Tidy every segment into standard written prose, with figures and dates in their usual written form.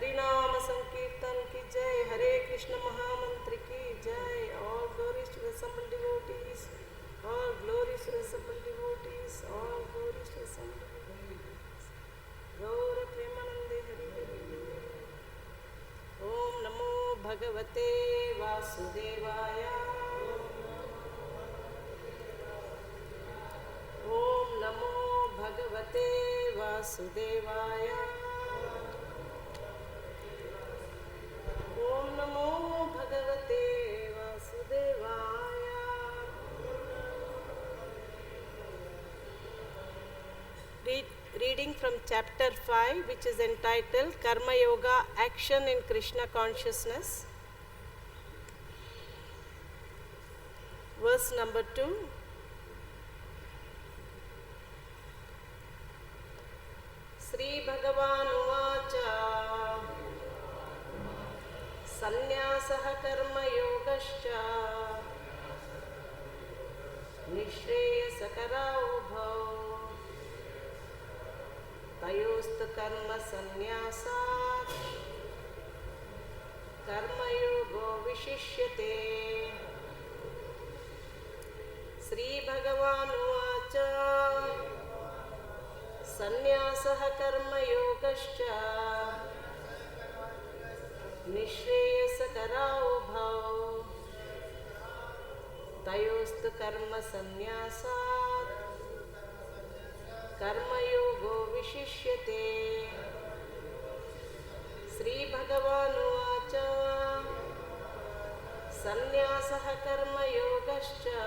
Harinama Sankirtan ki jai, Hare Krishna Mahamantra ki jai. All glories to the assembled devotees, all glories to the assembled devotees, all glories to the assembled devotees. Gaura Premanande Hari Hari. Om Namo Bhagavate Vasudevaya. Om Namo Bhagavate Vasudevaya. Om Namo Bhagavate Vasudevaya. Reading from chapter 5, which is entitled Karma-yoga, Action in Krishna Consciousness. Verse number 2. śrī-bhagavān uvāca sannyāsaḥ karma-yogaśya niḥśreyasa-karau ubhau tayoḥ karma-sannyāsāt karma-yogo viśiṣyate. śrī-bhagavān uvāca sannyāsaḥ karma-yogaśya niḥśreyasa-karau ubhau tayoḥ karma-sannyāsāt karma-yogo viśiṣyate. śrī-bhagavān uvāca sannyāsaḥ karma-yogaśya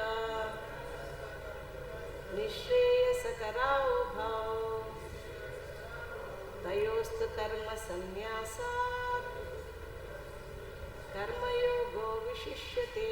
niḥśreyasa-karau ubhau tayoḥ karma-sannyāsāt karma-yogo viśiṣyate.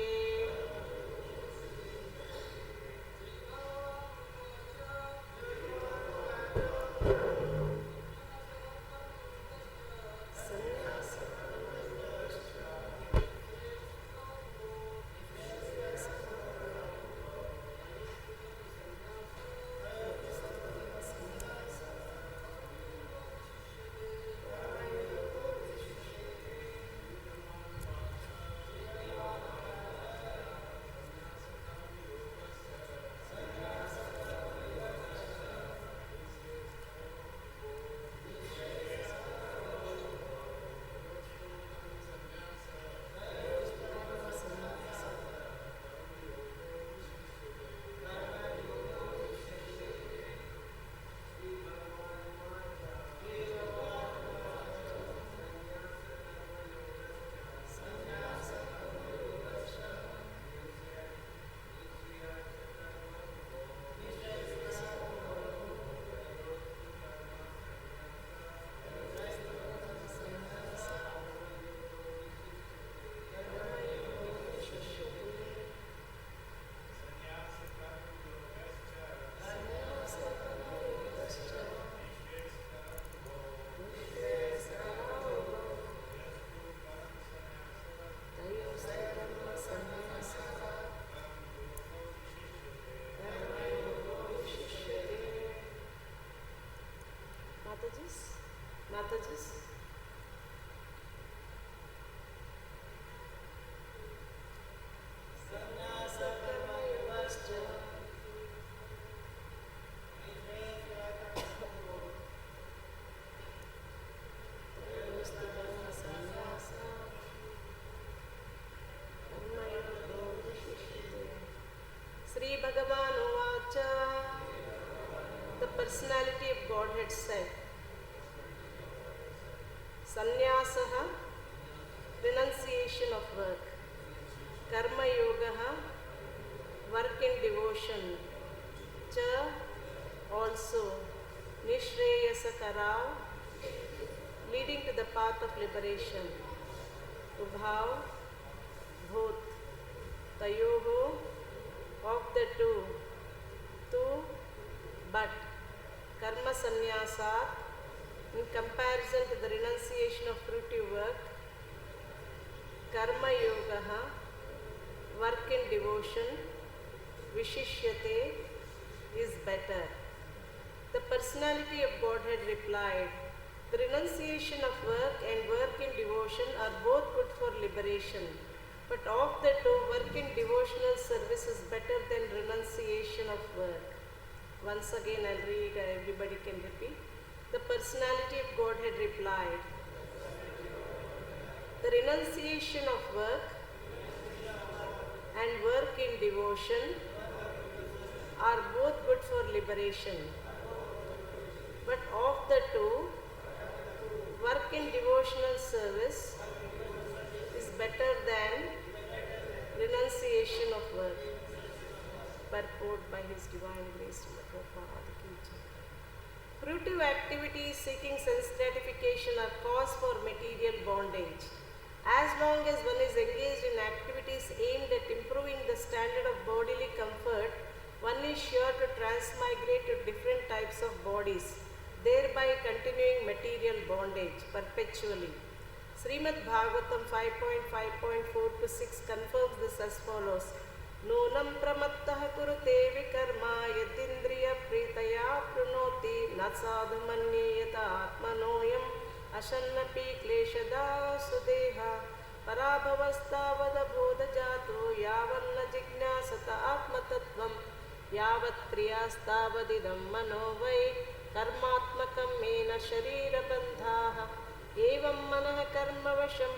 Mataji's. Śrī-bhagavān uvāca. The Personality of Godhead said, sannyāsaḥ, renunciation of work, karma-yogaḥ, work in devotion, cha, also, niḥśreyasa-karāv, leading to the path of liberation, ubhau, both, tayoḥ, of the two, but, karma-sannyāsāt, in comparison to the renunciation of fruitive work, karma-yogaḥ, work in devotion, viśiṣyate, is better. The Personality of Godhead replied, the renunciation of work and work devotion are both good for liberation. But of the two, work in devotional service is better than renunciation of work. Once again I'll read, everybody can repeat. The Personality of Godhead replied, the renunciation of work and work in devotion are both good for liberation. But of the two, work in devotional service is better than renunciation of work. Purport by His Divine Grace. Fruitive activities seeking sense gratification are cause for material bondage. As long as one is engaged in activities aimed at improving the standard of bodily comfort, one is sure to transmigrate to different types of bodies, thereby continuing material bondage perpetually. Śrīmad-Bhāgavatam 5.5.4-6 confirms this as follows. Nūnam pramattah kurute vikarma yadindriya pritaya prunoti nasādhu manniyata atmanoyam ashannapi kleshada sudeha parabhavastavad bodhajato yavanna jignāsata atmatattvam yavat kriyastavadidam mano vai karmatmakam mena sharira bandhaha evam manah karma vasham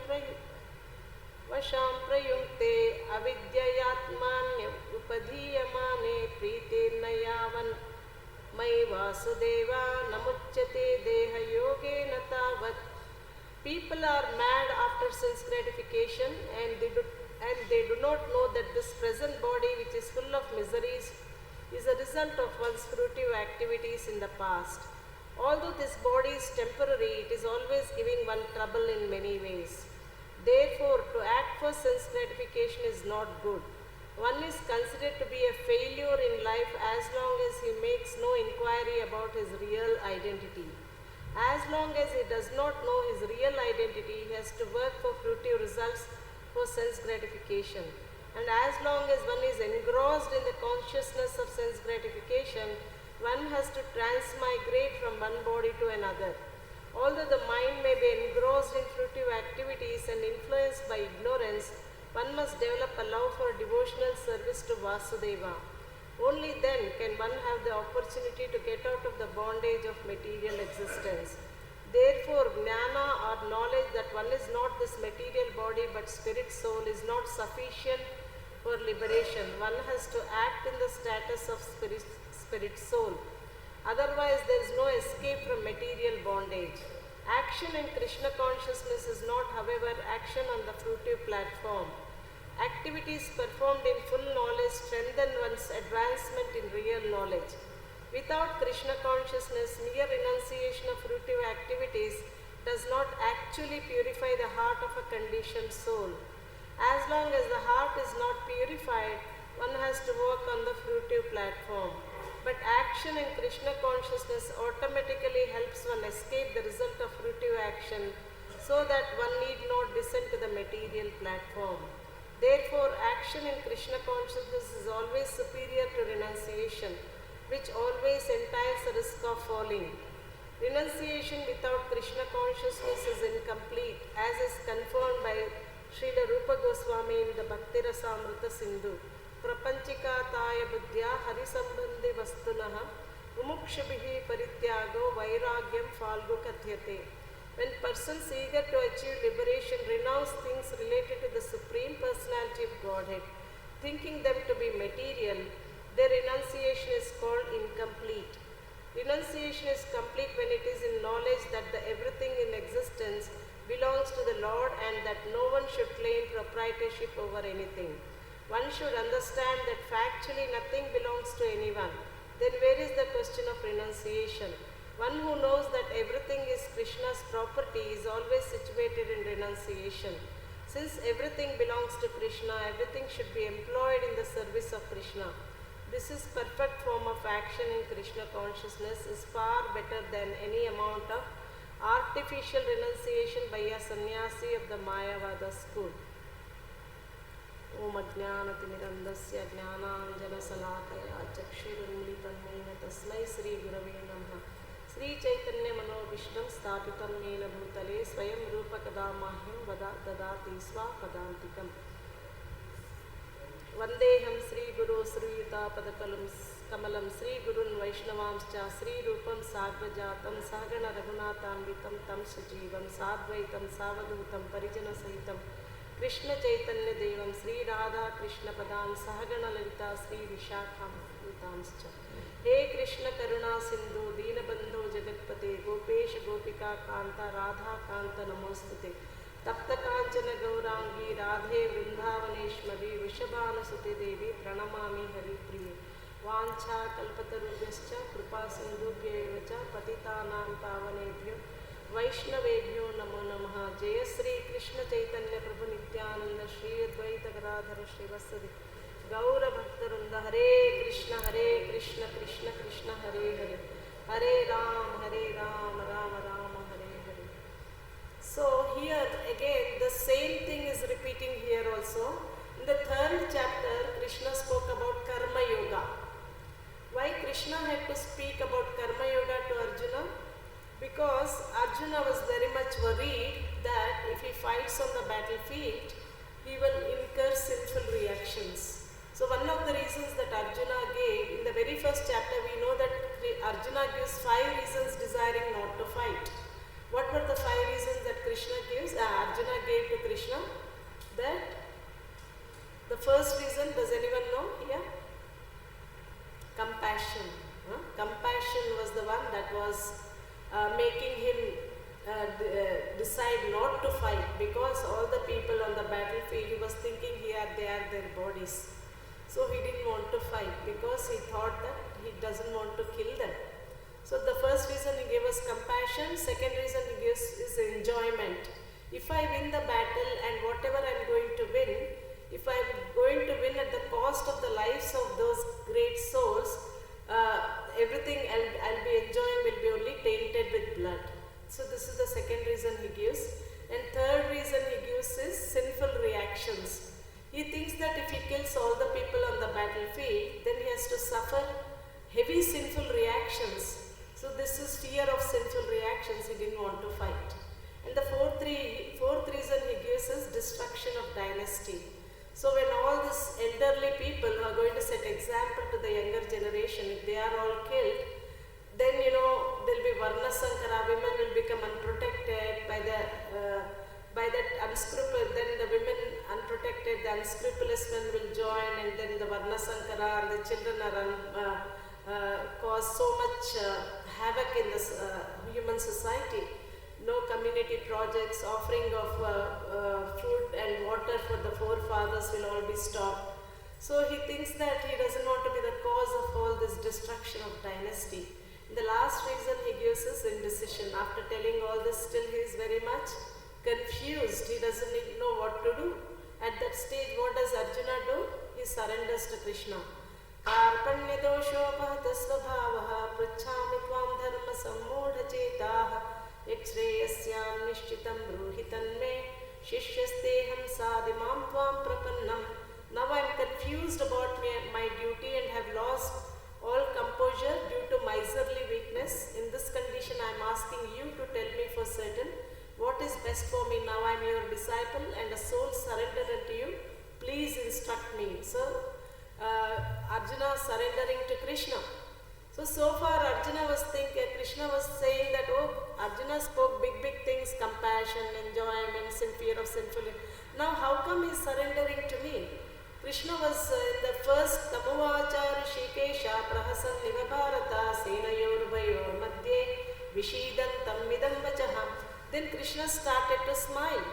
prayunkte avidyayatmanyam upadhiyamane pritirna yavan mai vasudeva namuchyate deha yogena tavat. People are mad after sense gratification and they do not know that this present body, which is full of miseries, is a result of one's fruitive activities in the past. Although this body is temporary, it is always giving one trouble in many ways. Therefore, to act for sense gratification is not good. One is considered to be a failure in life as long as he makes no inquiry about his real identity. As long as he does not know his real identity, he has to work for fruitive results for sense gratification. And as long as one is engrossed in the consciousness of sense gratification, one has to transmigrate from one body to another. Although the mind may be engrossed in fruitive activities and influenced by ignorance, one must develop a love for devotional service to Vasudeva. Only then can one have the opportunity to get out of the bondage of material existence. Therefore, jnana or knowledge that one is not this material body but spirit soul is not sufficient for liberation. One has to act in the status of spirit soul. Otherwise, there is no escape from material bondage. Action in Krishna consciousness is not, however, action on the fruitive platform. Activities performed in full knowledge strengthen one's advancement in real knowledge. Without Krishna consciousness, mere renunciation of fruitive activities does not actually purify the heart of a conditioned soul. As long as the heart is not purified, one has to work on the fruitive platform. But action in Krishna consciousness automatically helps one escape the result of fruitive action so that one need not descend to the material platform. Therefore, action in Krishna consciousness is always superior to renunciation, which always entails the risk of falling. Renunciation without Krishna consciousness is incomplete, as is confirmed by Srila Rupa Goswami in the Bhakti Rasamrita Sindhu. Prapanchikataya buddhya harisambandhi vastunaha mumukshabhihi parityago vairagyam falgu kathyate. When persons eager to achieve liberation renounce things related to the Supreme Personality of Godhead, thinking them to be material, their renunciation is called incomplete. Renunciation is complete when it is in knowledge that the everything in existence belongs to the Lord and that no one should claim proprietorship over anything. One should understand that factually nothing belongs to anyone. Then where is the question of renunciation? One who knows that everything is Krishna's property is always situated in renunciation. Since everything belongs to Krishna, everything should be employed in the service of Krishna. This is perfect form of action in Krishna consciousness is far better than any amount of artificial renunciation by a sannyasi of the Mayavada school. Om Ajnanatimirandasya Jnananjana-salakaya Chakshirunmilitanmena Tasmai Sri Gurave Namaha. Sri Chaitanya Manobhishtam Sthapitam Nena Bhutale Swayam Rupa kada mahyam dadati swapadantikam. Vandeham Sri Guru Sriyuta Kamalam Sri Gurun Vaishnavamscha Sri Rupam Sagrajatam Sagana Raghunatambitam Tam Sajivam Sadvaitam Savadutam Parijana Sahitam Krishna Chaitanya Devam Sri Radha Krishna Padan Sahagana Lalita Sri Vishakhamscha. He Krishna Karuna Sindhu Deenabandhu Jagatpate Gopesh Gopika Kanta Radha Kanta Namostute Tapta Kanchana Gaurangi Radhe Vrindavaneshmari Vishabhanasute Devi Pranamami Hari Priye Vancha Kalpatarubhyascha Kripa Sindhubhyevacha Patitanam Pavanebhyo Vaishnavebhyo Namo Namaha Jaya Sri Krishna Chaitanya Prabhu Nityananda Shri Advaita Gadadhara Shrivasadi Gaura Bhaktarunda Hare Krishna Krishna Krishna Hare Hare Hare Ram Rama Rama Hare Hare. So here again the same thing is repeating here also. In the 3rd chapter Krishna spoke about karma-yoga. Why Krishna had to speak about karma-yoga to Arjuna? Because Arjuna was very much worried that if he fights on the battlefield, he will incur sinful reactions. So one of the reasons that Arjuna gave, in the very first chapter we know that Arjuna gives 5 reasons desiring not to fight. What were the 5 reasons that Arjuna gave to Krishna? That the first reason, does anyone know here? Compassion. Compassion was the one that was making him decide not to fight, because all the people on the battlefield, he was thinking here they are their bodies. So he didn't want to fight because he thought that he doesn't want to kill them. So the first reason he gave us compassion. Second reason he gives is enjoyment. If I win the battle and whatever I am going to win, if I am going to win at the cost of the lives of those great souls, everything I'll be enjoying will be only tainted with blood. So this is the second reason he gives. And third reason he gives is sinful reactions. He thinks that if he kills all the people on the battlefield, then he has to suffer heavy sinful reactions. So this is fear of sinful reactions. He didn't want to fight. And the fourth reason he gives is destruction of dynasty. So when all these elderly people who are going to set example to the younger generation, if they are all killed, then there will be varna-sankara, women will become unprotected by that unscrupulous, then the women unprotected, the unscrupulous men will join, and then the varna-sankara and the children are cause so much havoc in the human society. No community projects, offering of food and water for the forefathers will all be stopped. So he thinks that he doesn't want to be the cause of all this destruction of dynasty. The last reason he gives is indecision. After telling all this, still he is very much confused. He doesn't know what to do. At that stage, what does Arjuna do? He surrenders to Krishna. Karpanyadoshopahatasvabhavaha prachami tvam dharma sammodhachetaha niḥśreyasya nishchitam bruhitanme shishyasteham sadimam tvam prapannam. Now I am confused about my duty and have lost all composure due to miserly weakness. In this condition I am asking you to tell me for certain what is best for me. Now I am your disciple and a soul surrendered unto you. Please instruct me. So Arjuna surrendering to Krishna. So far Arjuna was thinking, Krishna was saying that, Arjuna spoke big things, compassion, enjoyment, fear of sinful. Now how come he is surrendering to me? Krishna was in the first uvāca ऋषिकेशा prahasan nivabharata senayor madhye vishidantam midam vachaha. Then Krishna started to smile.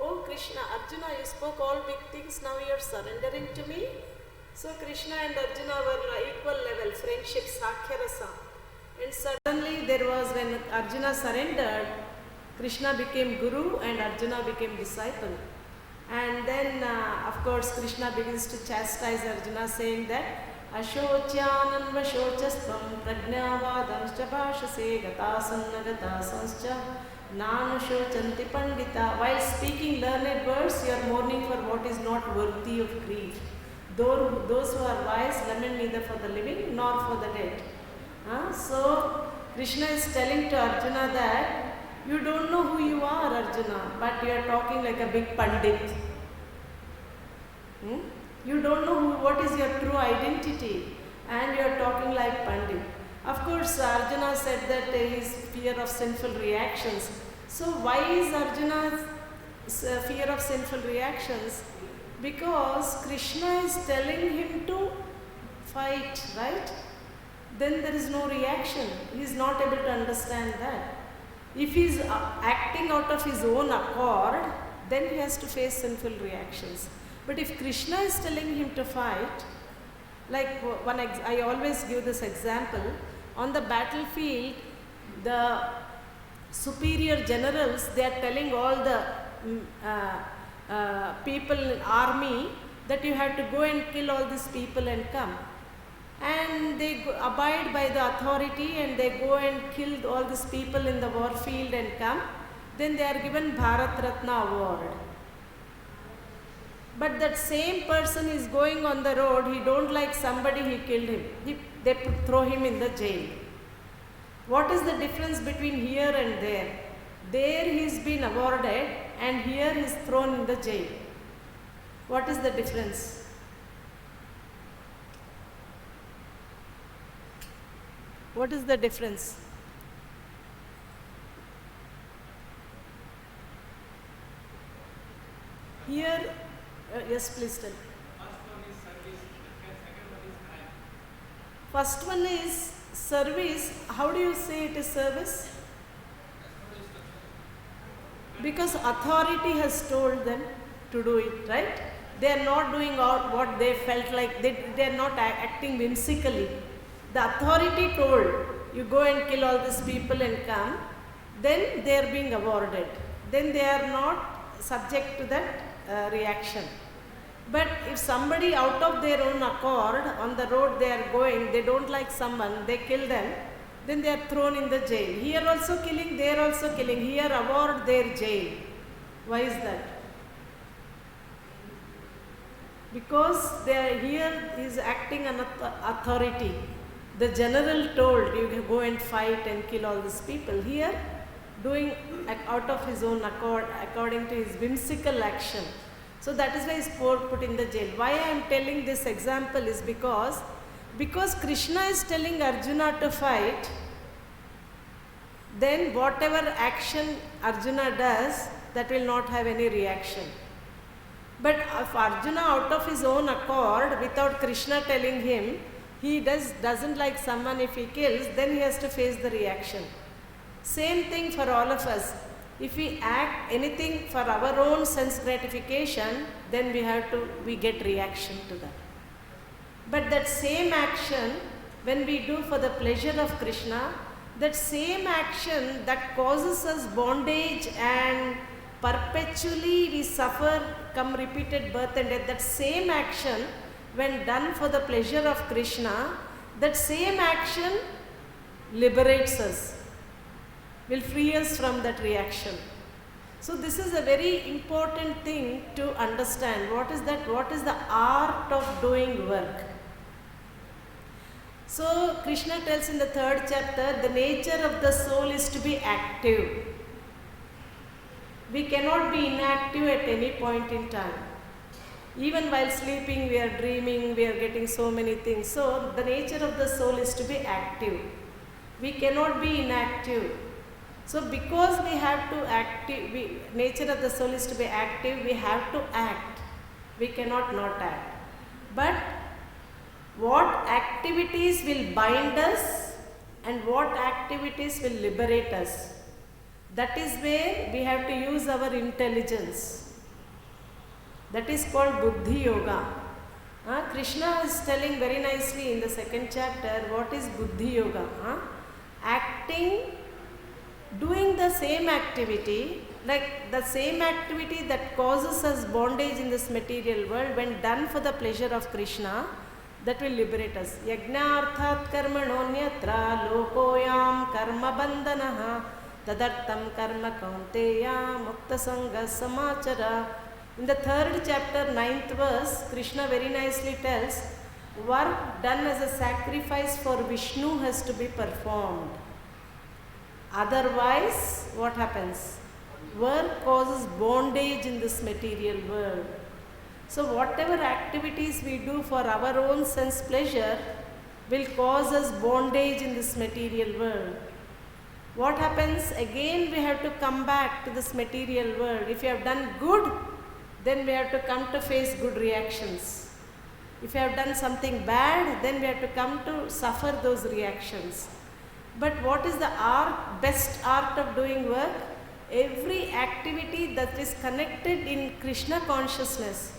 Oh Krishna, Arjuna, you spoke all big things, now you are surrendering to me? So Krishna and Arjuna were equal level, friendship, sakhya-rasa. And suddenly there was, when Arjuna surrendered, Krishna became Guru and Arjuna became disciple. And then of course Krishna begins to chastise Arjuna, saying that Ashocyanam vashochastvam prajnavadanscha bhashase gatasunagatasanscha nanushocanti pandita. While speaking learned words, you are mourning for what is not worthy of grief. Those who are wise lament neither for the living nor for the dead. So Krishna is telling to Arjuna that You don't know who you are, Arjuna, but you are talking like a big pandit. You don't know what is your true identity, and you are talking like pandit. Of course, Arjuna said that his fear of sinful reactions. So why is Arjuna's fear of sinful reactions? Because Krishna is telling him to fight, right? Then there is no reaction. He is not able to understand that. If he is acting out of his own accord, then he has to face sinful reactions. But if Krishna is telling him to fight, like I always give this example, on the battlefield, the superior generals, they are telling all the people in army that you have to go and kill all these people and come. And they abide by the authority and they go and kill all these people in the war field and come. Then they are given Bharat Ratna award. But that same person is going on the road, he don't like somebody, he killed him. They throw him in the jail. What is the difference between here and there? There he's been awarded and here he's thrown in the jail. What is the difference? What is the difference? Here, yes, please tell. First one is service. How do you say it is service? Because authority has told them to do it, right? They are not doing out what they felt like. They are not acting whimsically. The authority told, you go and kill all these people and come, then they are being awarded. Then they are not subject to that reaction. But if somebody out of their own accord, on the road they are going, they don't like someone, they kill them, then they are thrown in the jail. Here also killing, there also killing. Here award, there jail. Why is that? Because here he is acting on authority. The general told you go and fight and kill all these people. Here, doing out of his own accord, according to his whimsical action. So that is why he is put in the jail. Why I am telling this example is because Krishna is telling Arjuna to fight, then whatever action Arjuna does, that will not have any reaction. But if Arjuna out of his own accord, without Krishna telling him, he doesn't like someone, if he kills, then he has to face the reaction. Same thing for all of us. If we act anything for our own sense gratification, then we get reaction to that. But that same action, when we do for the pleasure of Krishna, that same action that causes us bondage and perpetually we suffer, come repeated birth and death, that same action, when done for the pleasure of Krishna, that same action liberates us, will free us from that reaction. So this is a very important thing to understand. What is that? What is the art of doing work? So Krishna tells in the 3rd chapter, the nature of the soul is to be active. We cannot be inactive at any point in time. Even while sleeping, we are dreaming, we are getting so many things. So the nature of the soul is to be active. We cannot be inactive. So because we have to nature of the soul is to be active, we have to act. We cannot not act. But what activities will bind us and what activities will liberate us? That is where we have to use our intelligence. That is called Buddhi Yoga. Krishna is telling very nicely in the 2nd chapter what is Buddhi Yoga. Acting, doing the same activity, like the same activity that causes us bondage in this material world, when done for the pleasure of Krishna, that will liberate us. Yajnarthat karmanonyatra lokoyam karma bandhanaha tadartam karma kaunteya mukta sangha samachara. In the 3rd chapter, 9th verse, Krishna very nicely tells, work done as a sacrifice for Vishnu has to be performed. Otherwise, what happens? Work causes bondage in this material world. So whatever activities we do for our own sense pleasure will cause us bondage in this material world. What happens? Again we have to come back to this material world. If you have done good, then we have to come to face good reactions. If you have done something bad, then we have to come to suffer those reactions. But what is the best art of doing work? Every activity that is connected in Krishna consciousness.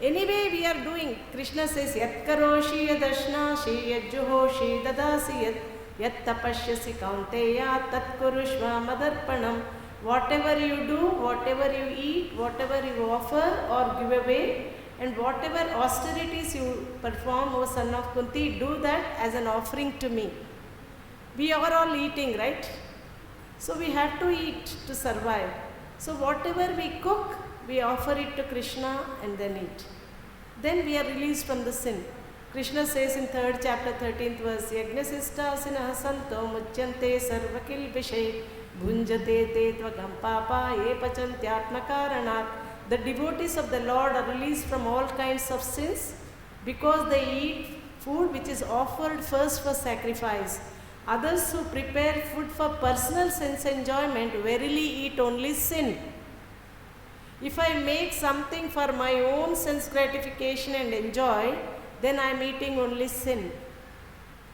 Anyway we are doing, Krishna says, yat karoshi yadashnashi yajjuhoshi dadasi yat tapashyasi kaunteya tat kurushva madarpanam. Whatever you do, whatever you eat, whatever you offer or give away, and whatever austerities you perform, O son of Kunti, do that as an offering to me. We are all eating, right? So we have to eat to survive. So whatever we cook, we offer it to Krishna and then eat. Then we are released from the sin. Krishna says in 3rd chapter 13th verse, Yajnasista sinaha santo muchyante sarvakil vishay bhunjate te tvagam papa ye pachantyatma karanat. The devotees of the Lord are released from all kinds of sins because they eat food which is offered first for sacrifice. Others who prepare food for personal sense enjoyment verily eat only sin. If I make something for my own sense gratification and enjoy, then I am eating only sin.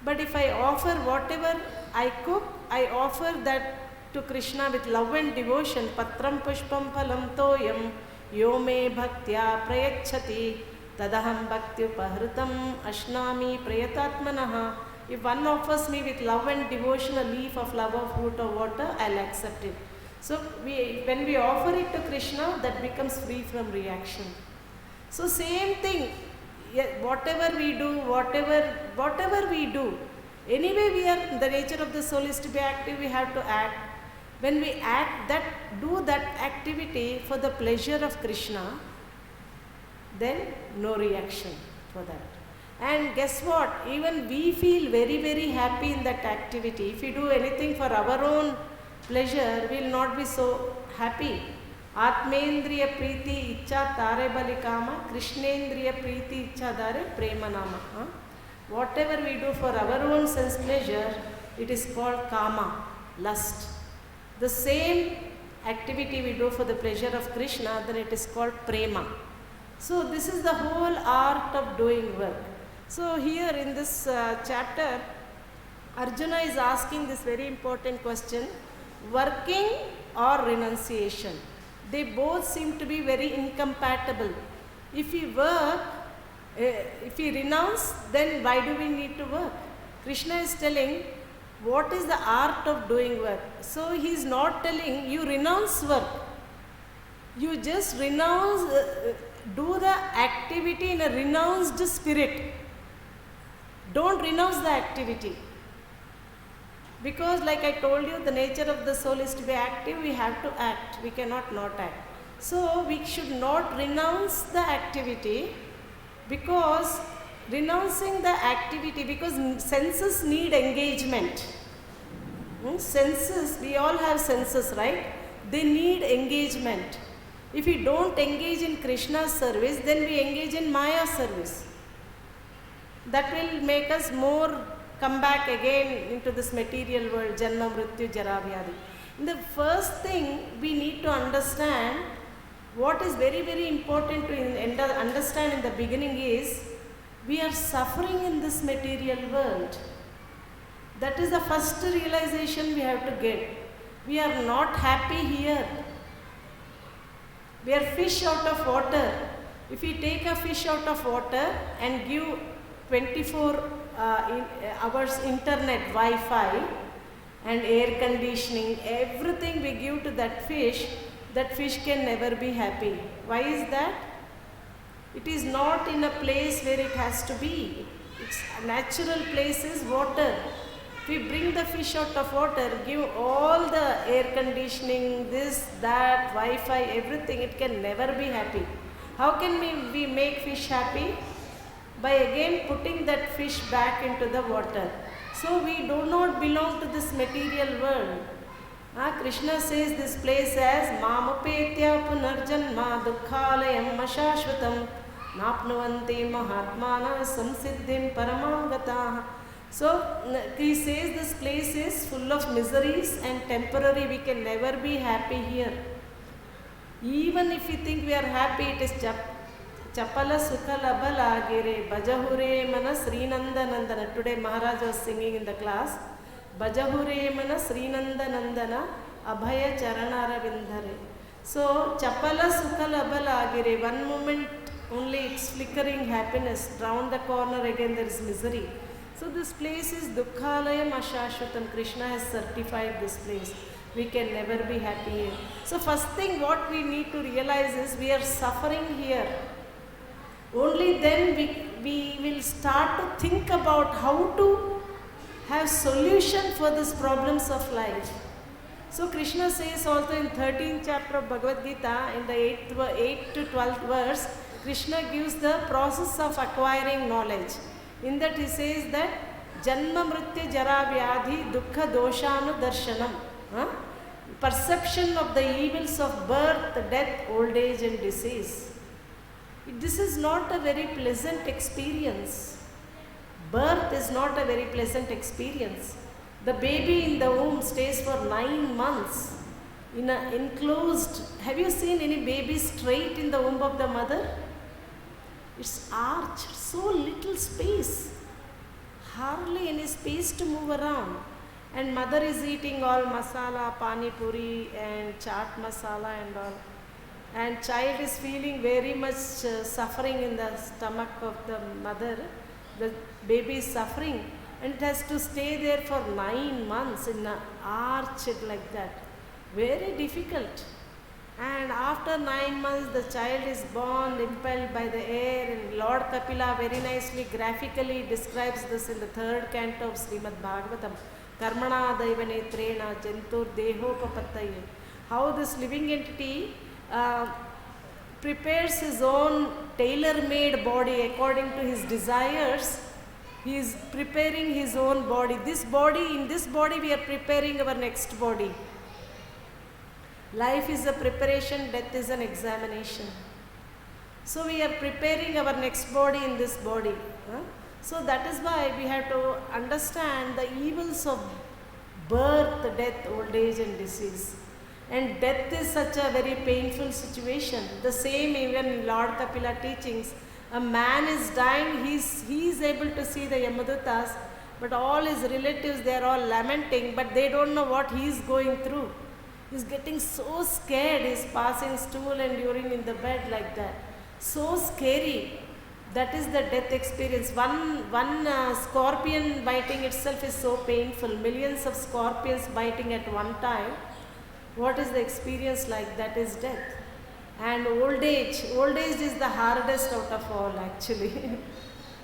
But if I offer whatever I cook, I offer that to Krishna with love and devotion. Patram pushpam phalam toyam yo me bhaktya prayachati tadaham bhaktyupahrutam ashnami prayatatmanaha. If one offers me with love and devotion a leaf of flower, fruit or water, I'll accept it. So when we offer it to Krishna, that becomes free from reaction. So same thing, whatever we do, whatever we do, anyway we are, the nature of the soul is to be active, we have to act. When we act, do that activity for the pleasure of Krishna, then no reaction for that. And guess what? Even we feel very, very happy in that activity. If we do anything for our own pleasure, we will not be so happy. Atmendriya priti icha tare balikama, Krishnendriya priti icha dare prema nama. Whatever we do for our own sense pleasure, it is called kama, lust. The same activity we do for the pleasure of Krishna, then it is called prema. So this is the whole art of doing work. So here in this chapter, Arjuna is asking this very important question, working or renunciation. They both seem to be very incompatible. If we work, if we renounce, then why do we need to work? Krishna is telling what is the art of doing work. So he is not telling you renounce work. You just renounce, do the activity in a renounced spirit. Don't renounce the activity. Because like I told you, the nature of the soul is to be active, we have to act. We cannot not act. So we should not renounce the activity, because renouncing the activity, because senses need engagement. Senses, we all have senses, right? They need engagement. If we don't engage in Krishna's service, then we engage in Maya's service. That will make us more come back again into this material world, Janma, Mrityu, Jara, Vyadhi. The first thing we need to understand, what is very, very important to understand in the beginning is, we are suffering in this material world. That is the first realization we have to get. We are not happy here. We are fish out of water. If we take a fish out of water and give 24 hours internet, Wi-Fi and air conditioning, everything we give to that fish can never be happy. Why is that? It is not in a place where it has to be. Its natural place is water. If we bring the fish out of water, give all the air conditioning, this, that, Wi-Fi, everything, it can never be happy. How can we make fish happy? By again putting that fish back into the water. So we do not belong to this material world. Krishna says this place as Mamapetya punarjanma dukkhalayam ashashvatam napnuvanti mahatmana samsiddhim paramam. So he says this place is full of miseries and temporary. We can never be happy here. Even if we think we are happy, it is chapala sukha labalagire bajahure mana Srinanda. Today Maharaj was singing in the class. Bajahure mana Srinanda abhaya charana ravindhare. So chapala sukha labalagire. One moment only it's flickering happiness. Round the corner again there is misery. So this place is dukkhalayam ashashvatam. Krishna has certified this place. We can never be happy here. So first thing what we need to realize is we are suffering here. Only then we will start to think about how to have solution for these problems of life. So Krishna says also in 13th chapter of Bhagavad Gita, in the 8th to 12th verse, Krishna gives the process of acquiring knowledge. In that he says that Janma Mritya Jara Vyadhi Dukkha Doshanu Darshanam. Perception of the evils of birth, death, old age and disease. This is not a very pleasant experience. Birth is not a very pleasant experience. The baby in the womb stays for 9 months in an enclosed. Have you seen any baby straight in the womb of the mother? It's arched, so little space, hardly any space to move around. And mother is eating all masala, pani puri and chaat masala and all. And child is feeling very much suffering in the stomach of the mother. The baby is suffering and it has to stay there for 9 months in an arched like that. Very difficult. And after 9 months the child is born, impelled by the air, and Lord Kapila very nicely graphically describes this in the 3rd canto of Śrīmad-Bhāgavatam. Karmana daivanetrena jantur dehopapattaye. How this living entity prepares his own tailor-made body according to his desires. He is preparing his own body. In this body we are preparing our next body. Life is a preparation, death is an examination. So we are preparing our next body in this body. So that is why we have to understand the evils of birth, death, old age and disease. And death is such a very painful situation. The same even in Lord Kapila teachings. A man is dying, he is able to see the Yamadutas, but all his relatives, they are all lamenting, but they don't know what he is going through. He is getting so scared, he is passing stool and urine in the bed like that. So scary. That is the death experience. One scorpion biting itself is so painful. Millions of scorpions biting at one time. What is the experience like? That is death. And old age. Old age is the hardest out of all actually.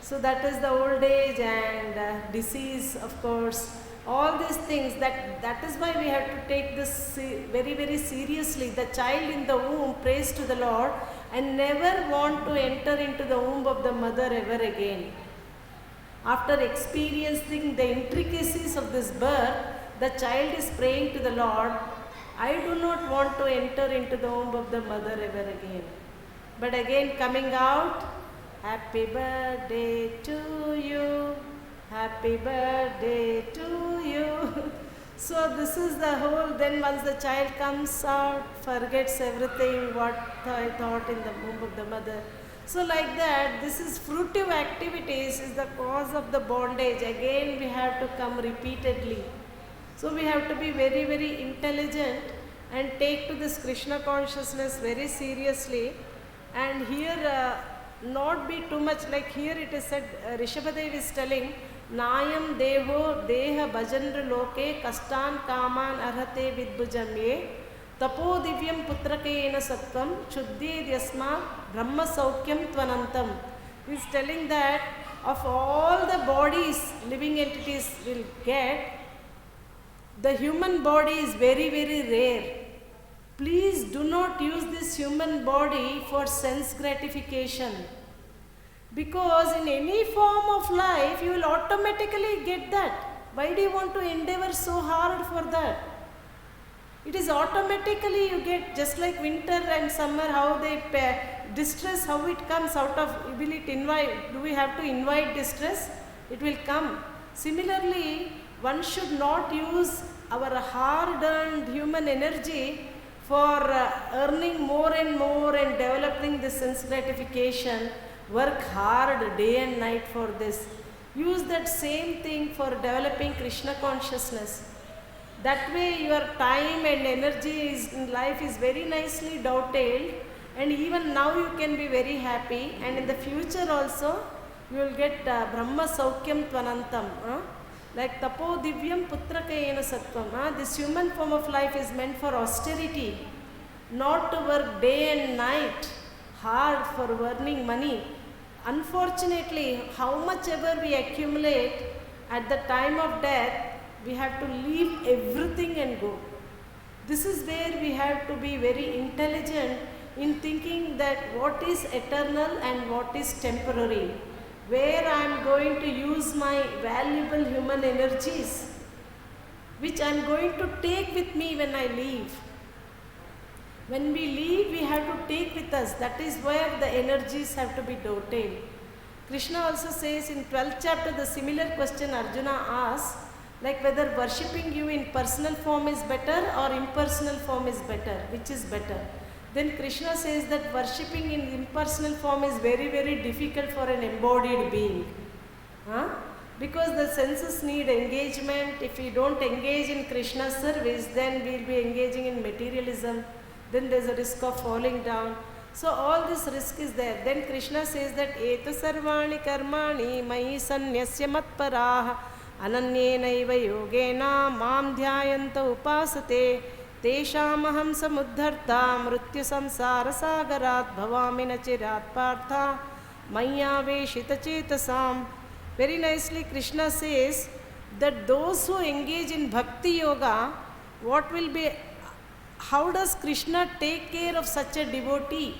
So that is the old age and disease, of course. All these things, that is why we have to take this very, very seriously. The child in the womb prays to the Lord and never want to enter into the womb of the mother ever again. After experiencing the intricacies of this birth, the child is praying to the Lord, I do not want to enter into the womb of the mother ever again. But again coming out, happy birthday to you. Happy birthday to you. So this is the whole, then once the child comes out, forgets everything what I thought in the womb of the mother. So like that, this is fruitive activities is the cause of the bondage. Again we have to come repeatedly. So we have to be very, very intelligent and take to this Krishna consciousness very seriously. And here not be too much, like here it is said, Rishabhadev is telling, Nayam deho deha bhajanra loke kastan kaman arhate vidbhujamye tapo divyam putrakena sattvam chuddhi yasma brahma saukyam tvanantam. He is telling that of all the bodies living entities will get, the human body is very, very rare. Please do not use this human body for sense gratification. Because in any form of life, you will automatically get that. Why do you want to endeavor so hard for that? It is automatically you get, just like winter and summer, how they distress, how it comes out of, will it invite, do we have to invite distress? It will come. Similarly, one should not use our hard-earned human energy for earning more and more and developing this sense gratification. Work hard day and night for this. Use that same thing for developing Krishna consciousness. That way your time and energy in life is very nicely dovetailed, and even now you can be very happy, and in the future also you will get Brahma Saukyam Tvanantam. Like Tapo Divyam Putrakayena Sattvam. This human form of life is meant for austerity, not to work day and night hard for earning money. Unfortunately, how much ever we accumulate, at the time of death, we have to leave everything and go. This is where we have to be very intelligent in thinking that what is eternal and what is temporary. Where I am going to use my valuable human energies, which I am going to take with me when I leave. When we leave, we have to take with us. That is where the energies have to be dovetailed. Krishna also says in 12th chapter, the similar question Arjuna asks, like whether worshipping you in personal form is better or impersonal form is better, which is better. Then Krishna says that worshipping in impersonal form is very, very difficult for an embodied being. Because the senses need engagement. If we don't engage in Krishna's service, then we will be engaging in materialism. Then there is a risk of falling down. So all this risk is there. Then Krishna says that Eta sarvani karmani mayi sannyaśya matparaha ananyenaiva yogena mam dhyayanta upasate teshamaham samuddharta mrityu samsara sagarat bhavami nachirat partha maya veshita chetasam. Very nicely Krishna says that those who engage in bhakti yoga, what will be, how does Krishna take care of such a devotee?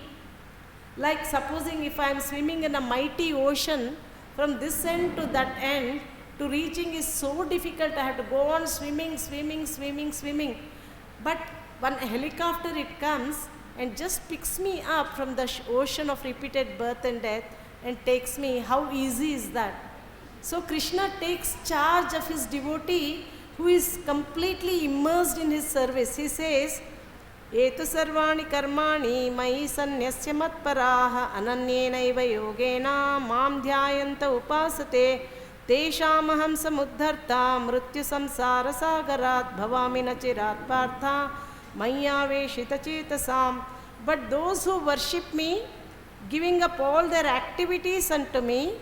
Like supposing if I am swimming in a mighty ocean, from this end to that end, to reaching is so difficult. I have to go on swimming. But one helicopter it comes and just picks me up from the ocean of repeated birth and death and takes me. How easy is that? So Krishna takes charge of his devotee who is completely immersed in his service. He says, Etu sarvani karmani mayi sannyaśya matparaha ananyenaiva yogena mam dhyayanta upasate teshamaham samuddharta mrityu samsara sagarat bhavami nachirat partha maya veshita chetasam. But those who worship me, giving up all their activities unto me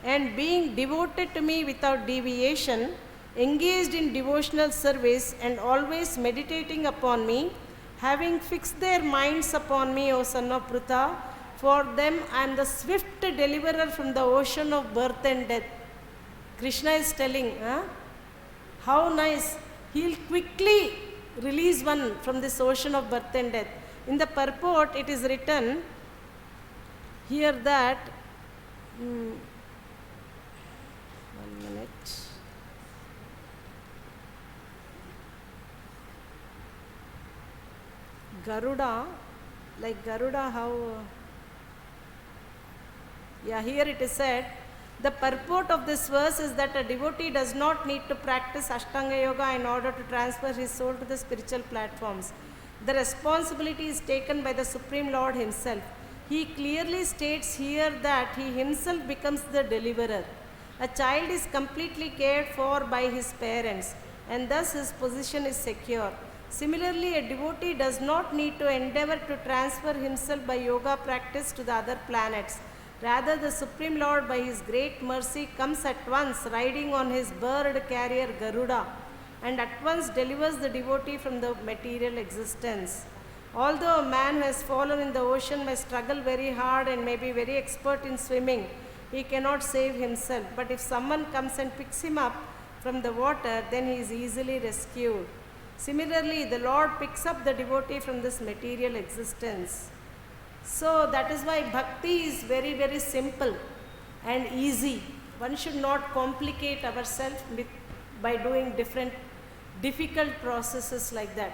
and being devoted to me without deviation, engaged in devotional service and always meditating upon me, having fixed their minds upon me, O son of Pritha, for them I am the swift deliverer from the ocean of birth and death. Krishna is telling, how nice. He will quickly release one from this ocean of birth and death. In the purport it is written here that, 1 minute. Garuda, like Garuda, how, here it is said, the purport of this verse is that a devotee does not need to practice Ashtanga Yoga in order to transfer his soul to the spiritual platforms. The responsibility is taken by the Supreme Lord himself. He clearly states here that he himself becomes the deliverer. A child is completely cared for by his parents, and thus his position is secure. Similarly, a devotee does not need to endeavor to transfer himself by yoga practice to the other planets. Rather, the Supreme Lord, by his great mercy, comes at once riding on his bird carrier Garuda and at once delivers the devotee from the material existence. Although a man who has fallen in the ocean may struggle very hard and may be very expert in swimming, he cannot save himself. But if someone comes and picks him up from the water, then he is easily rescued. Similarly, the Lord picks up the devotee from this material existence. So that is why bhakti is very, very simple and easy. One should not complicate ourselves by doing different difficult processes like that.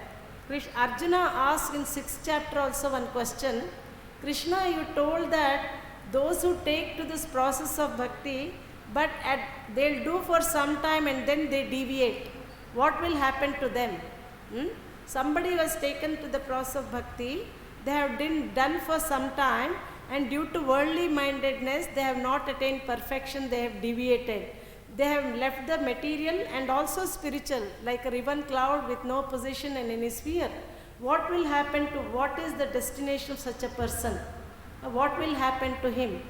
Arjuna asked in 6th chapter also one question. Krishna, you told that those who take to this process of bhakti, but they'll do for some time and then they deviate. What will happen to them? Somebody was taken to the process of bhakti, they have been done for some time, and due to worldly mindedness, they have not attained perfection, they have deviated. They have left the material and also spiritual, like a ribbon cloud with no position in any sphere. What will happen to, what is the destination of such a person? What will happen to him?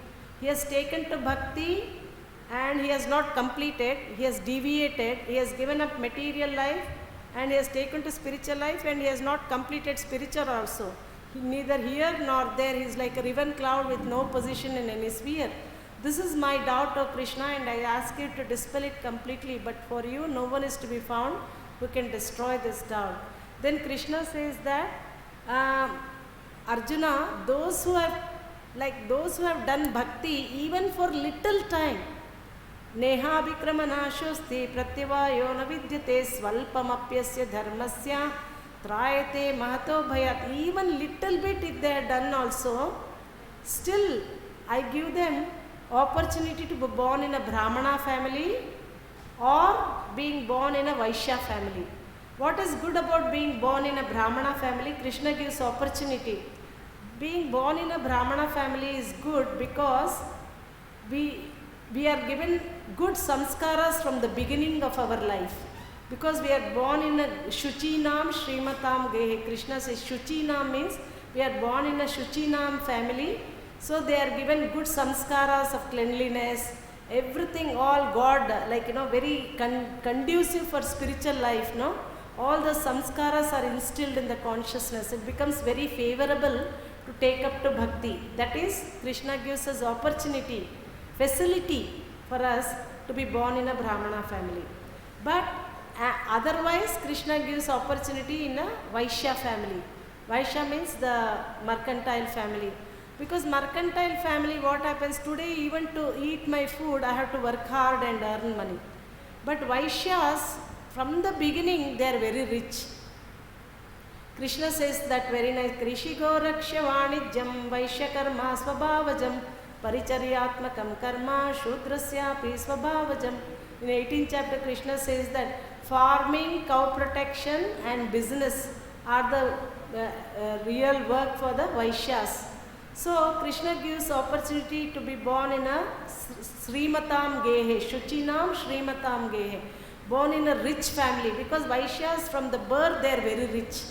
He has taken to bhakti and he has not completed, he has deviated, he has given up material life and he has taken to spiritual life and he has not completed spiritual also. Neither here nor there, he is like a ribbon cloud with no position in any sphere. This is my doubt, O Krishna, and I ask you to dispel it completely, but for you no one is to be found who can destroy this doubt. Then Krishna says that Arjuna, those who have done bhakti even for little time, neha vikramanashosti pratyavayo na vidyate svalpamapyasya dharmasya trayate mahato bhayat. Even little bit if they have done also, still I give them opportunity to be born in a Brahmana family or being born in a Vaishya family. What is good about being born in a Brahmana family? Krishna gives opportunity. Being born in a Brahmana family is good because we are given good samskaras from the beginning of our life. Because we are born in a Shuchinam Shrimatam Gehe. Krishna says Shuchinam means we are born in a Shuchinam family. So they are given good samskaras of cleanliness, everything, all God, very conducive for spiritual life, no? All the samskaras are instilled in the consciousness. It becomes very favorable to take up to bhakti. That is, Krishna gives us opportunity, facility for us to be born in a Brahmana family. But otherwise, Krishna gives opportunity in a Vaishya family. Vaishya means the mercantile family. Because mercantile family, what happens today, even to eat my food, I have to work hard and earn money. But Vaishyas, from the beginning, they are very rich. Krishna says that very nice, Krishigo Raksha Vanijam Vaishya Karma Svabhavajam Paricharyatmakam Karma Shudrasyapi Svabhavajam. In 18th chapter, Krishna says that farming, cow protection and business are the real work for the Vaishyas. So Krishna gives opportunity to be born in a Srimatam Gehe, Shuchinam Srimatam Gehe, born in a rich family, because Vaishyas from the birth they are very rich.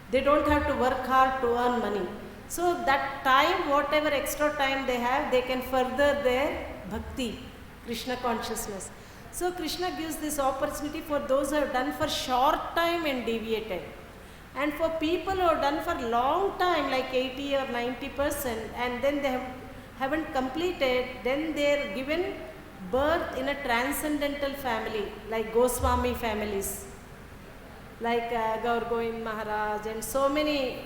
They don't have to work hard to earn money. So that time, whatever extra time they have, they can further their bhakti, Krishna consciousness. So Krishna gives this opportunity for those who have done for short time and deviated. And for people who have done for long time, like 80 or 90%, and then they haven't completed, then they are given birth in a transcendental family, like Goswami families, like Gaur Govind Maharaj, and so many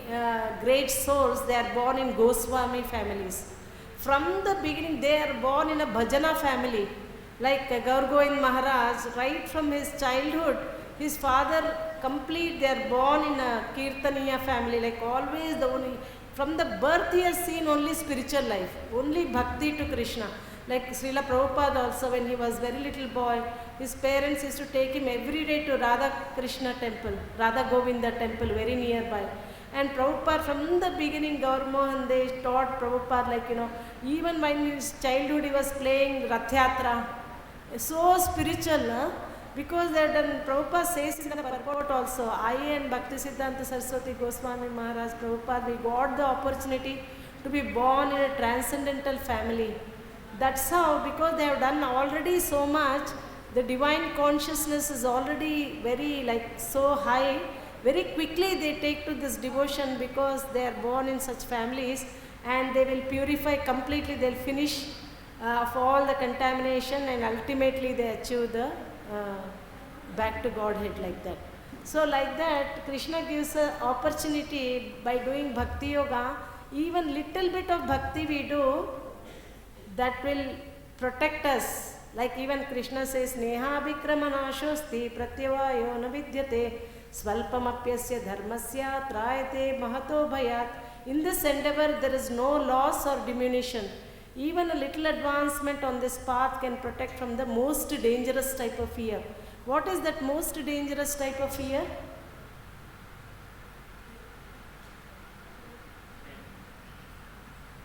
great souls, they are born in Goswami families. From the beginning, they are born in a Bhajana family, like Gaur Govind Maharaj, right from his childhood, his father they are born in a Kirtaniya family, like always from the birth he has seen only spiritual life, only bhakti to Krishna. Like Srila Prabhupada also, when he was very little boy, his parents used to take him every day to Radha Krishna temple, Radha Govinda temple, very nearby. And Prabhupada from the beginning, Gaur Mohan, they taught Prabhupada, even when in his childhood he was playing Rath Yatra, so spiritual, because they have done, Prabhupada says in the Purport also, I and Bhaktisiddhanta Saraswati Goswami Maharaj, Prabhupada, we got the opportunity to be born in a transcendental family. That's how, because they have done already so much, the divine consciousness is already very so high. Very quickly they take to this devotion because they are born in such families, and they will purify completely, they will finish of all the contamination, and ultimately they achieve the back to Godhead like that. So like that, Krishna gives an opportunity by doing Bhakti Yoga, even little bit of bhakti we do, that will protect us. Like even Krishna says, Neha Vikramanashosti Pratyavayo na vidyate Svalpamapyasya dharmasya trayate mahato bhayat. In this endeavor, there is no loss or diminution. Even a little advancement on this path can protect from the most dangerous type of fear. What is that most dangerous type of fear?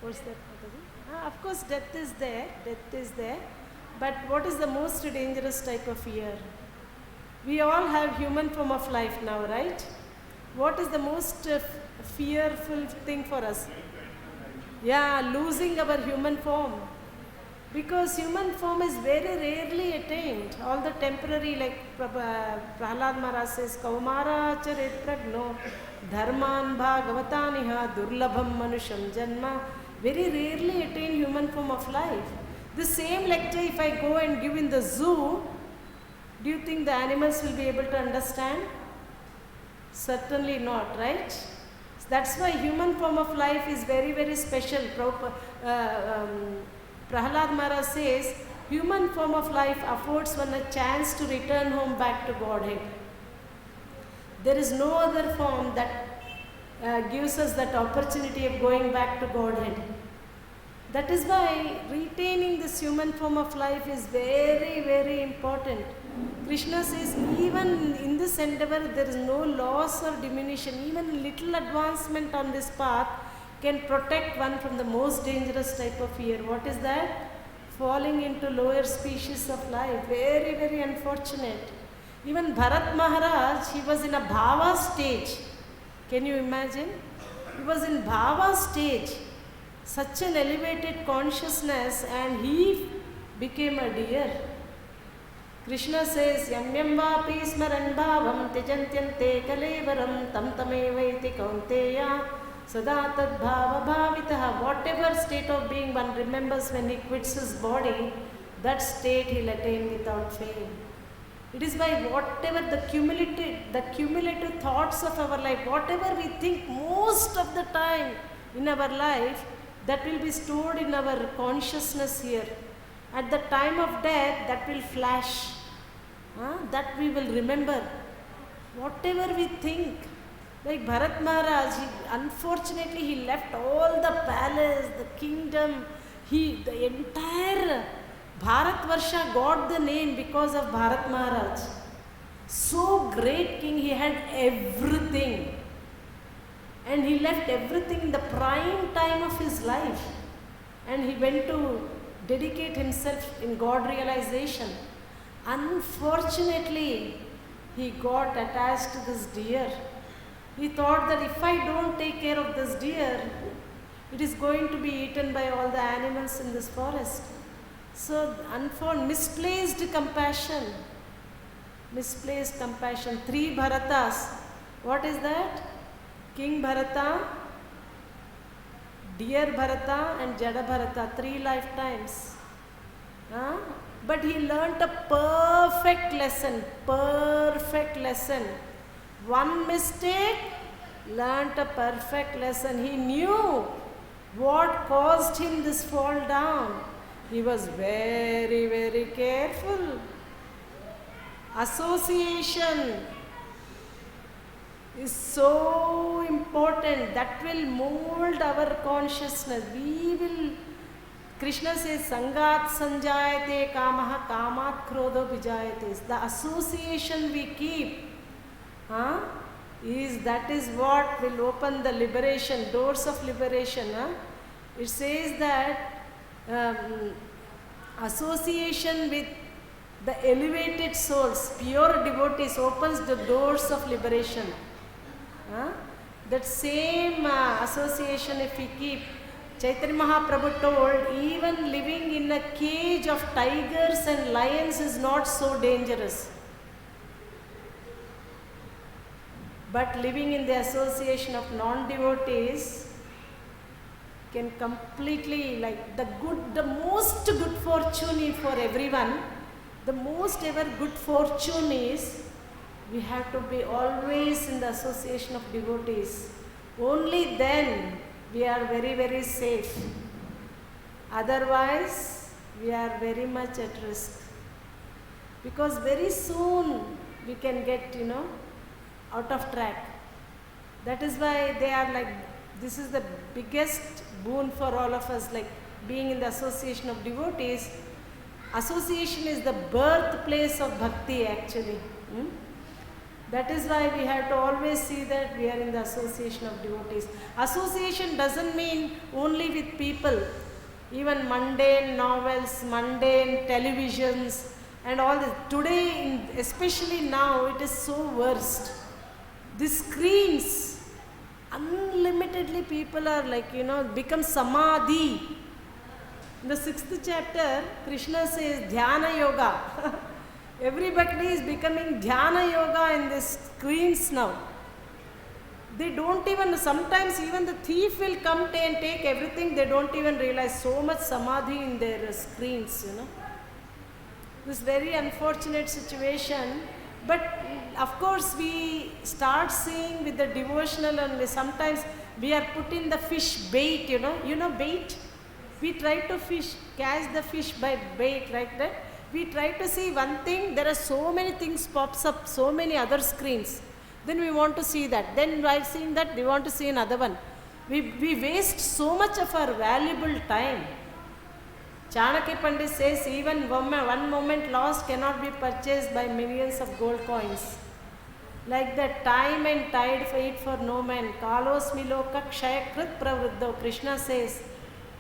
What's that? Of course, death is there. Death is there. But what is the most dangerous type of fear? We all have human form of life now, right? What is the most fearful thing for us? Yeah, losing our human form. Because human form is very rarely attained. All the temporary, like Prahlad Maharaj says, Kaumara charit pragno dharman bhagavataniha durlabham manusham janma. Very rarely attain human form of life. The same lecture, if I go and give in the zoo, do you think the animals will be able to understand? Certainly not, right? That's why human form of life is very, very special. Prahlad Maharaj says, human form of life affords one a chance to return home back to Godhead. There is no other form that gives us that opportunity of going back to Godhead. That is why retaining this human form of life is very, very important. Krishna says, even in this endeavor, there is no loss or diminution. Even little advancement on this path can protect one from the most dangerous type of fear. What is that? Falling into lower species of life. Very, very unfortunate. Even Bharat Maharaj, he was in a bhava stage. Can you imagine? He was in bhava stage. Such an elevated consciousness, and he became a deer. Krishna says, Yam yam vapi smaran bhavam tijantyante kalevaram tam tamevaiti kaunteya sada tad bhava bhavitaha. Whatever state of being one remembers when he quits his body, that state he'll attain without fail. It is by whatever the cumulative thoughts of our life, whatever we think most of the time in our life, that will be stored in our consciousness here. At the time of death, that will flash. That we will remember. Whatever we think. Like Bharat Maharaj, unfortunately he left all the palace, the kingdom, the entire Bharat Varsha got the name because of Bharat Maharaj. So great king, he had everything. And he left everything in the prime time of his life. And he went to dedicate himself in God realization. Unfortunately, he got attached to this deer. He thought that if I don't take care of this deer, it is going to be eaten by all the animals in this forest. So, misplaced compassion. Misplaced compassion. 3 Bharatas. What is that? King Bharata, Dear Bharata and Jada Bharata, 3 lifetimes. But he learnt a perfect lesson. Perfect lesson. One mistake, learnt a perfect lesson. He knew what caused him this fall down. He was very, very careful. Association is so important. That will mold our consciousness. Krishna says, Sangat sanjayate kamaha kamat krodho vijayate. The association we keep, that is what will open the liberation, doors of liberation. It says that association with the elevated souls, pure devotees, opens the doors of liberation. That same association if we keep, Chaitanya Mahaprabhu told, even living in a cage of tigers and lions is not so dangerous. But living in the association of non-devotees can completely, like the most good fortune for everyone, the most ever good fortune is we have to be always in the association of devotees. Only then we are very, very safe. Otherwise, we are very much at risk. Because very soon we can get, out of track. That is why they are like, this is the biggest boon for all of us, like being in the association of devotees. Association is the birthplace of bhakti actually. That is why we have to always see that we are in the association of devotees. Association doesn't mean only with people. Even mundane novels, mundane televisions and all this. Today, especially now, it is so worst. The screens, unlimitedly people are like, become samadhi. In the 6th chapter, Krishna says dhyana yoga. Everybody is becoming dhyana yoga in the screens now. They don't even, sometimes even the thief will come and take everything, they don't even realize so much samadhi in their screens, This very unfortunate situation. But of course we start seeing with the devotional, and sometimes we are put in the fish bait, bait. We try to catch the fish by bait like that. We try to see one thing, there are so many things pops up, so many other screens. Then we want to see that. Then while seeing that, we want to see another one. We waste so much of our valuable time. Chanakya Pandit says, even one moment lost cannot be purchased by millions of gold coins. Like that, time and tide wait for no man. Kalos miloka kshayakrit pravruddho. Krishna says,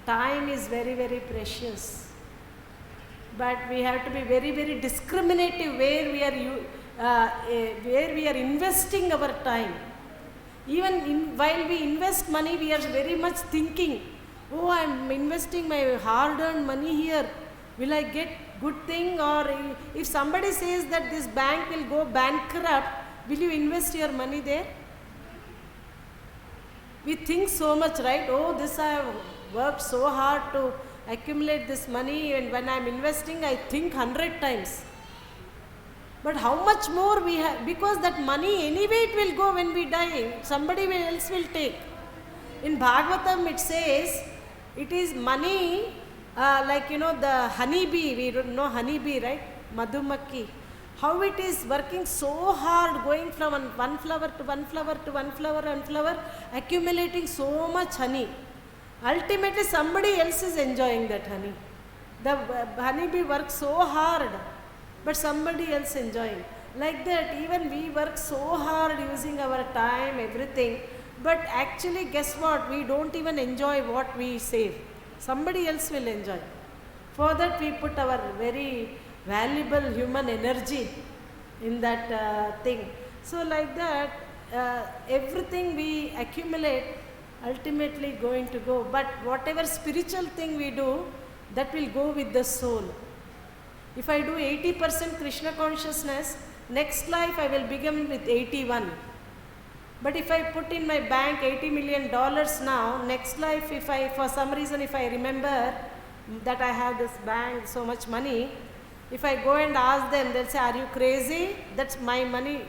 time is very, very precious. But we have to be very, very discriminative where we are investing our time. Even while we invest money, we are very much thinking, oh, I am investing my hard-earned money here. Will I get good thing? Or if somebody says that this bank will go bankrupt, will you invest your money there? We think so much, right? Oh, this I have worked so hard to accumulate this money, and when I am investing, I think 100 times. But how much more we have, because that money anyway it will go when we die. Somebody else will take. In Bhagavatam it says, it is money the honeybee, we don't know honeybee, right? Madhumakki. How it is working so hard, going from one flower to one flower to one flower, accumulating so much honey. Ultimately somebody else is enjoying that honey. The honeybee works so hard, but somebody else enjoying. Like that, even we work so hard using our time, everything, but actually guess what? We don't even enjoy what we save. Somebody else will enjoy. For that we put our very valuable human energy in that thing. So like that, everything we accumulate ultimately going to go. But whatever spiritual thing we do, that will go with the soul. If I do 80% Krishna consciousness, next life I will begin with 81. But if I put in my bank $80 million now, next life if I, for some reason, if I remember that I have this bank, so much money, if I go and ask them, they'll say, are you crazy? That's my money,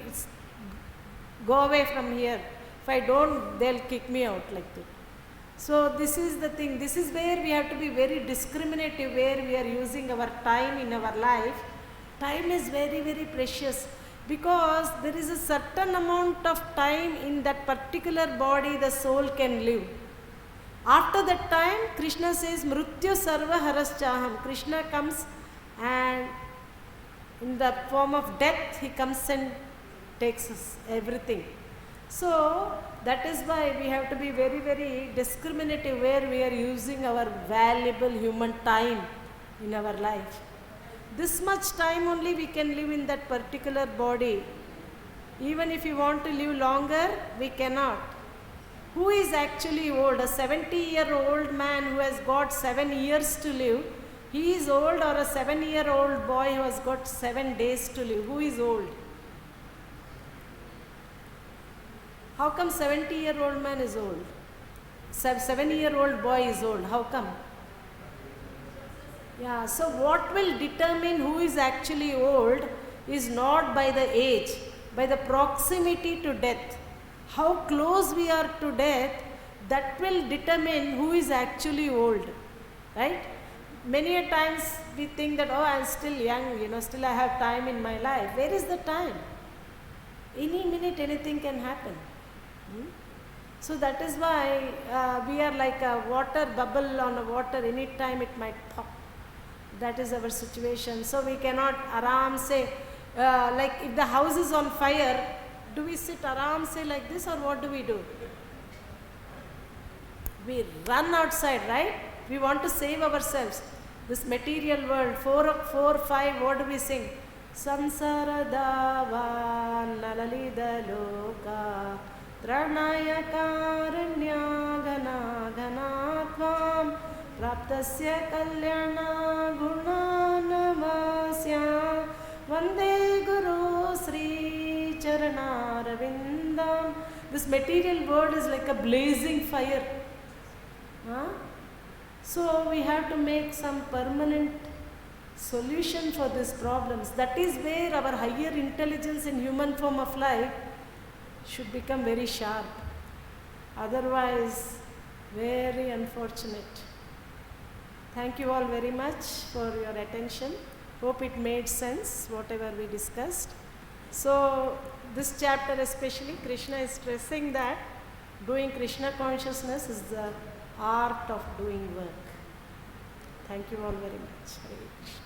go away from here. If I don't, they'll kick me out like that. So this is the thing, this is where we have to be very discriminative, where we are using our time in our life. Time is very, very precious, because there is a certain amount of time in that particular body the soul can live. After that time, Krishna says, Mrityu sarva haraschaham. Krishna comes and in the form of death, he comes and takes us everything. So that is why we have to be very, very discriminative where we are using our valuable human time in our life. This much time only we can live in that particular body. Even if you want to live longer, we cannot. Who is actually old? A 70-year-old man who has got 7 years to live, he is old, or a 7-year-old boy who has got 7 days to live? Who is old? How come 70-year-old man is old? 7-year-old boy is old. How come? Yeah, so what will determine who is actually old is not by the age, by the proximity to death. How close we are to death, that will determine who is actually old, right? Many a times we think that, oh, I am still young, still I have time in my life. Where is the time? Any minute anything can happen. So that is why we are like a water bubble on a water, any time it might pop. That is our situation. So we cannot aram say, like if the house is on fire, do we sit aram say like this, or what do? We run outside, right? We want to save ourselves. This material world, 4, 5, what do we sing? Samsara dava nalalida loka Tranaya karanya gana ganatvam praptasya kalyana gunanamasya vande guru sri charanaravindam. This material world is like a blazing fire. So we have to make some permanent solution for these problems. That is where our higher intelligence in human form of life should become very sharp. Otherwise, very unfortunate. Thank you all very much for your attention. Hope it made sense, whatever we discussed. So, this chapter especially, Krishna is stressing that doing Krishna consciousness is the art of doing work. Thank you all very much. Hare Krishna.